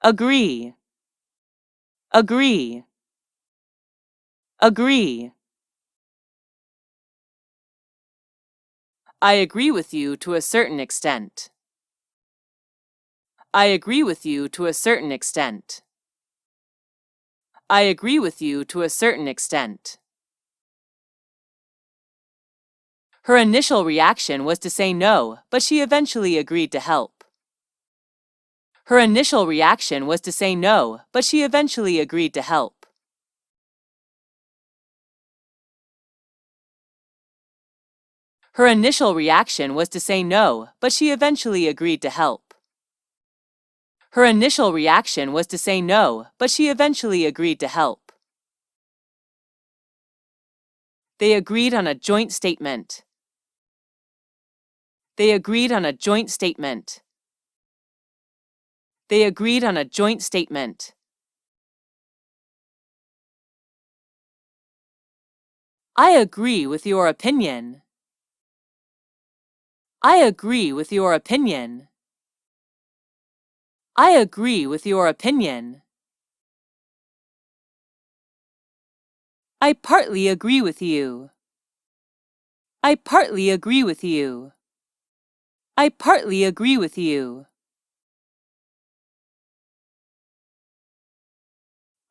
Agree. Agree. Agree. I agree with you to a certain extent. I agree with you to a certain extent. I agree with you to a certain extent. Her initial reaction was to say no, but she eventually agreed to help. Her initial reaction was to say no, but she eventually agreed to help. Her initial reaction was to say no, but she eventually agreed to help. Her initial reaction was to say no, but she eventually agreed to help. They agreed on a joint statement. They agreed on a joint statement. They agreed on a joint statement. I agree with your opinion. I agree with your opinion. I agree with your opinion. I partly agree with you. I partly agree with you. I partly agree with you.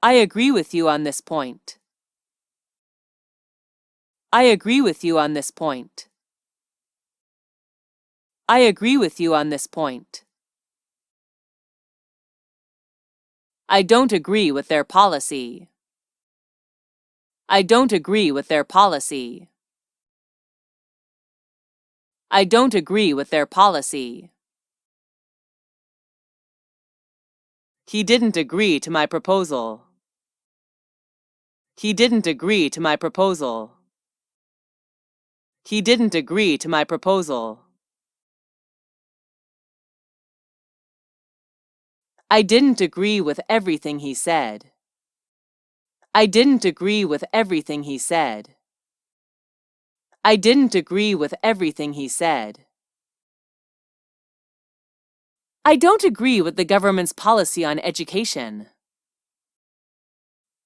I agree with you on this point. I agree with you on this point. I agree with you on this point. I don't agree with their policy. I don't agree with their policy. I don't agree with their policy. He didn't agree to my proposal. He didn't agree to my proposal. He didn't agree to my proposal. I didn't agree with everything he said. I didn't agree with everything he said. I didn't agree with everything he said. I don't agree with the government's policy on education.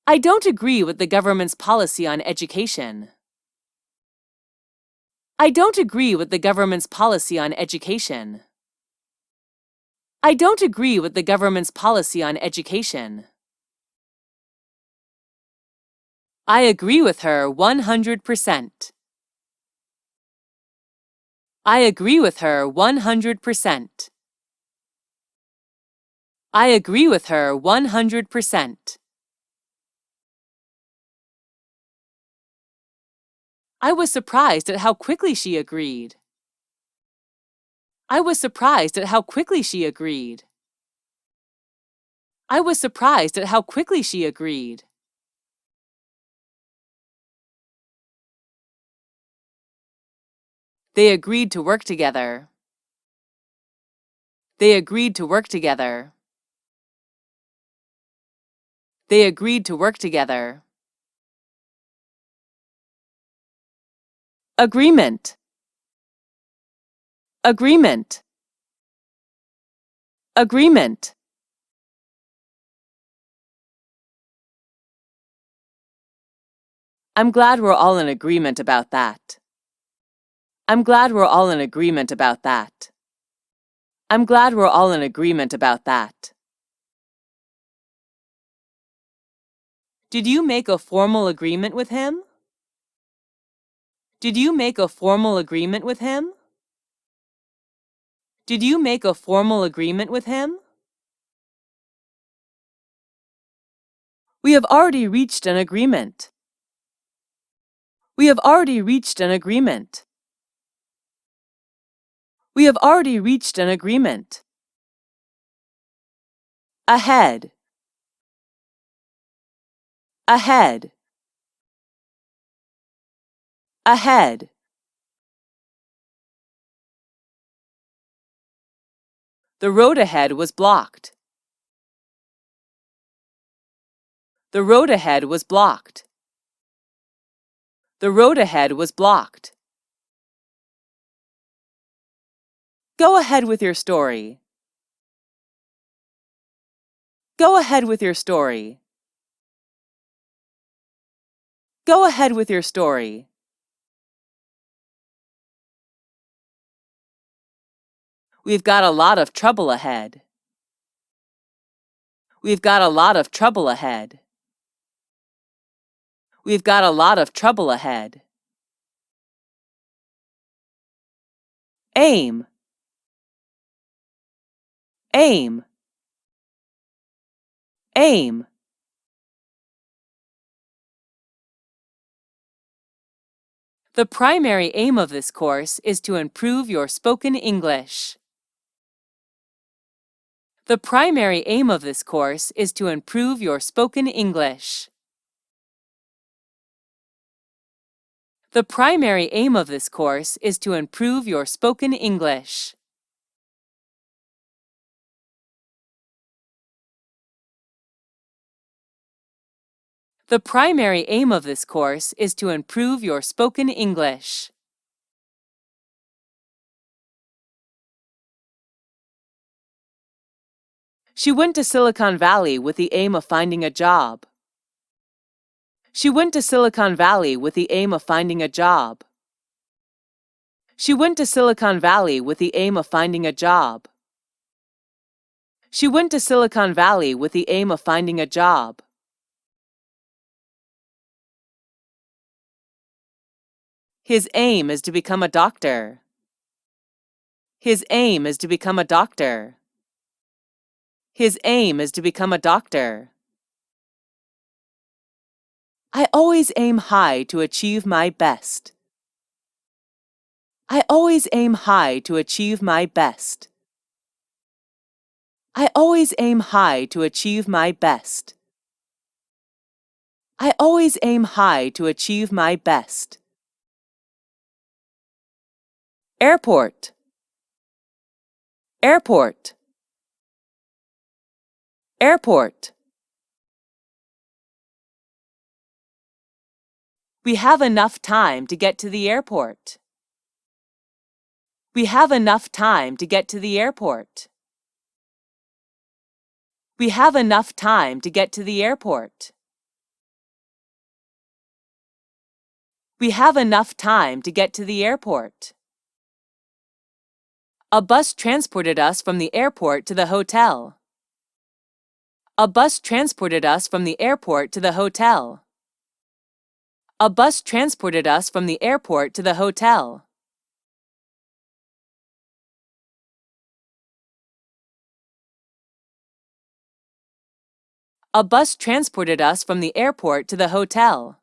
I don't agree with the government's policy on education. I don't agree with the government's policy on education. I don't agree with the government's policy on education. I agree with her 100%. I agree with her 100%. I agree with her 100%. I was surprised at how quickly she agreed. I was surprised at how quickly she agreed. I was surprised at how quickly she agreed. They agreed to work together. They agreed to work together. They agreed to work together. Agreement. Agreement. Agreement. I'm glad we're all in agreement about that. I'm glad we're all in agreement about that. I'm glad we're all in agreement about that. Did you make a formal agreement with him? Did you make a formal agreement with him? Did you make a formal agreement with him? We have already reached an agreement. We have already reached an agreement. We have already reached an agreement. Ahead. Ahead. Ahead. The road ahead was blocked. The road ahead was blocked. The road ahead was blocked. Go ahead with your story. Go ahead with your story. Go ahead with your story. We've got a lot of trouble ahead. We've got a lot of trouble ahead. We've got a lot of trouble ahead. Aim. Aim. Aim. The primary aim of this course is to improve your spoken English. The primary aim of this course is to improve your spoken English. The primary aim of this course is to improve your spoken English. The primary aim of this course is to improve your spoken English. She went to Silicon Valley with the aim of finding a job. She went to Silicon Valley with the aim of finding a job. She went to Silicon Valley with the aim of finding a job. She went to Silicon Valley with the aim of finding a job. His aim is to become a doctor. His aim is to become a doctor. His aim is to become a doctor. I always aim high to achieve my best. I always aim high to achieve my best. I always aim high to achieve my best. I always aim high to achieve my best. Airport. Airport. Airport. We have enough time to get to the airport. We have enough time to get to the airport. We have enough time to get to the airport. We have enough time to get to the airport. A bus transported us from the airport to the hotel. A bus transported us from the airport to the hotel. A bus transported us from the airport to the hotel. A bus transported us from the airport to the hotel.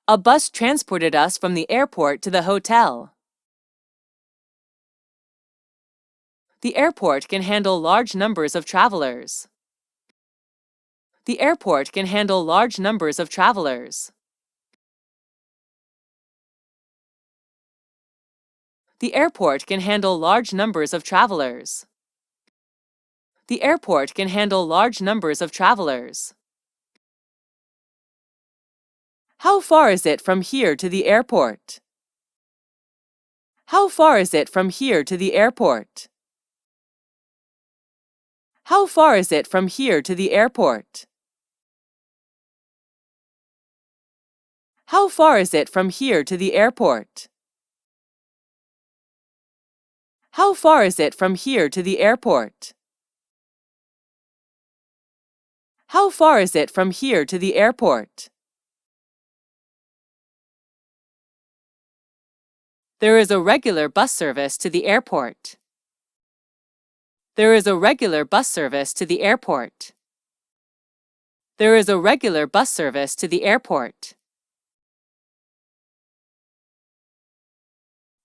A bus transported us from the airport to the hotel. The airport can handle large numbers of travelers. The airport can handle large numbers of travelers. The airport can handle large numbers of travelers. The airport can handle large numbers of travelers. How far is it from here to the airport? How far is it from here to the airport? How far is it from here to the airport? How far is it from here to the airport? How far is it from here to the airport? How far is it from here to the airport? There is a regular bus service to the airport. There is a regular bus service to the airport. There is a regular bus service to the airport.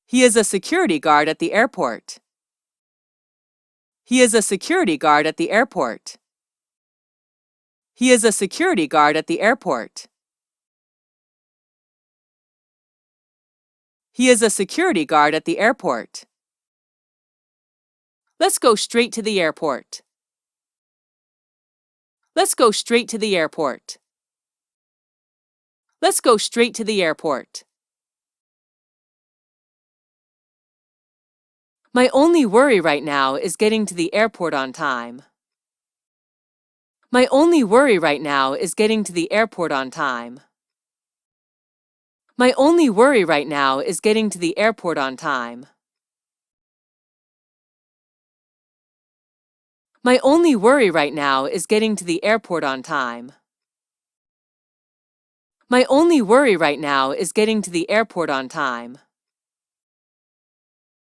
He is a security guard at the airport. He is a security guard at the airport. He is a security guard at the airport. He is a security guard at the airport. Let's go straight to the airport. Let's go straight to the airport. Let's go straight to the airport. My only worry right now is getting to the airport on time. My only worry right now is getting to the airport on time. My only worry right now is getting to the airport on time. My only worry right now is getting to the airport on time. My only worry right now is getting to the airport on time.